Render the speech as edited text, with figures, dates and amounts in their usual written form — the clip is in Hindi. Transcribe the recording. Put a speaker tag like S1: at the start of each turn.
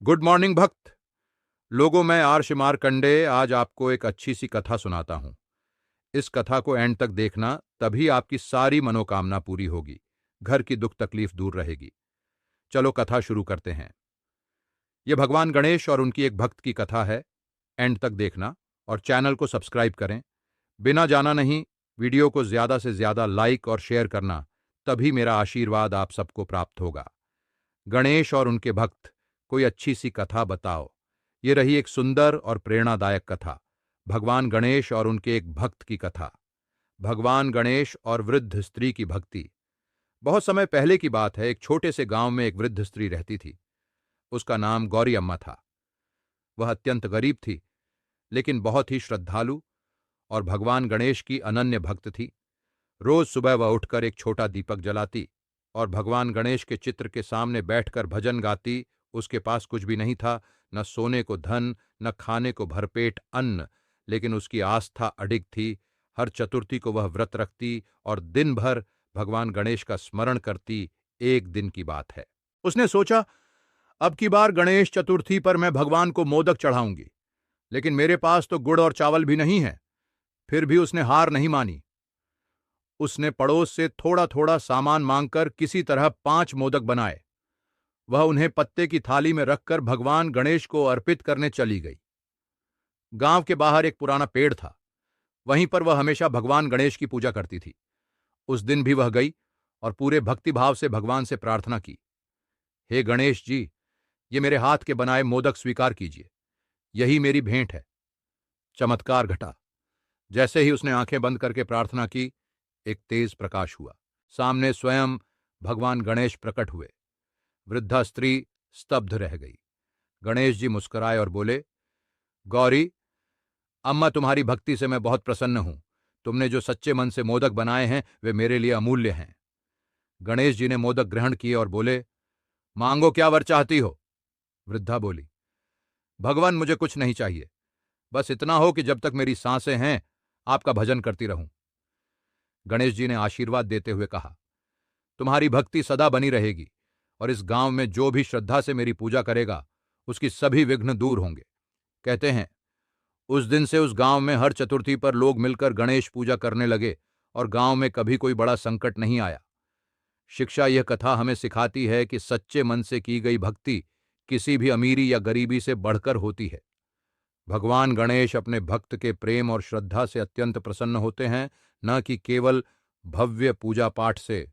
S1: गुड मॉर्निंग भक्त लोगों। मैं आर्ष मार्कंडे आज आपको एक अच्छी सी कथा सुनाता हूं। इस कथा को एंड तक देखना, तभी आपकी सारी मनोकामना पूरी होगी, घर की दुख तकलीफ दूर रहेगी। चलो कथा शुरू करते हैं। यह भगवान गणेश और उनकी एक भक्त की कथा है। एंड तक देखना और चैनल को सब्सक्राइब करें। बिना जाना नहीं, वीडियो को ज्यादा से ज्यादा लाइक और शेयर करना, तभी मेरा आशीर्वाद आप सबको प्राप्त होगा। गणेश और उनके भक्त, कोई अच्छी सी कथा बताओ। ये रही एक सुंदर और प्रेरणादायक कथा, भगवान गणेश और उनके एक भक्त की कथा। भगवान गणेश और वृद्ध स्त्री की भक्ति। बहुत समय पहले की बात है। एक छोटे से गांव में एक वृद्ध स्त्री रहती थी। उसका नाम गौरी अम्मा था। वह अत्यंत गरीब थी, लेकिन बहुत ही श्रद्धालु और भगवान गणेश की अनन्य भक्त थी। रोज सुबह वह उठकर एक छोटा दीपक जलाती और भगवान गणेश के चित्र के सामने बैठकर भजन गाती। उसके पास कुछ भी नहीं था, न सोने को धन, न खाने को भरपेट अन्न, लेकिन उसकी आस्था अडिग थी। हर चतुर्थी को वह व्रत रखती और दिन भर भगवान गणेश का स्मरण करती। एक दिन की बात है, उसने सोचा, अब की बार गणेश चतुर्थी पर मैं भगवान को मोदक चढ़ाऊंगी, लेकिन मेरे पास तो गुड़ और चावल भी नहीं है। फिर भी उसने हार नहीं मानी। उसने पड़ोस से थोड़ा थोड़ा सामान मांगकर किसी तरह 5 मोदक बनाए। वह उन्हें पत्ते की थाली में रखकर भगवान गणेश को अर्पित करने चली गई। गांव के बाहर एक पुराना पेड़ था। वहीं पर वह हमेशा भगवान गणेश की पूजा करती थी। उस दिन भी वह गई और पूरे भक्तिभाव से भगवान से प्रार्थना की, हे गणेश जी, ये मेरे हाथ के बनाए मोदक स्वीकार कीजिए। यही मेरी भेंट है। चमत्कार घटा। जैसे ही उसने आंखें बंद करके प्रार्थना की, एक तेज प्रकाश हुआ। सामने स्वयं भगवान गणेश प्रकट हुए। वृद्धा स्त्री स्तब्ध रह गई। गणेश जी मुस्कुराए और बोले, गौरी अम्मा, तुम्हारी भक्ति से मैं बहुत प्रसन्न हूं। तुमने जो सच्चे मन से मोदक बनाए हैं वे मेरे लिए अमूल्य हैं। गणेश जी ने मोदक ग्रहण किए और बोले, मांगो, क्या वर चाहती हो? वृद्धा बोली, भगवान, मुझे कुछ नहीं चाहिए, बस इतना हो कि जब तक मेरी सांसें हैं आपका भजन करती रहूं। गणेश जी ने आशीर्वाद देते हुए कहा, तुम्हारी भक्ति सदा बनी रहेगी और इस गांव में जो भी श्रद्धा से मेरी पूजा करेगा उसकी सभी विघ्न दूर होंगे। कहते हैं, उस दिन से उस गांव में हर चतुर्थी पर लोग मिलकर गणेश पूजा करने लगे और गांव में कभी कोई बड़ा संकट नहीं आया। शिक्षा यह कथा हमें सिखाती है कि सच्चे मन से की गई भक्ति किसी भी अमीरी या गरीबी से बढ़कर होती है। भगवान गणेश अपने भक्त के प्रेम और श्रद्धा से अत्यंत प्रसन्न होते हैं, न कि केवल भव्य पूजा पाठ से।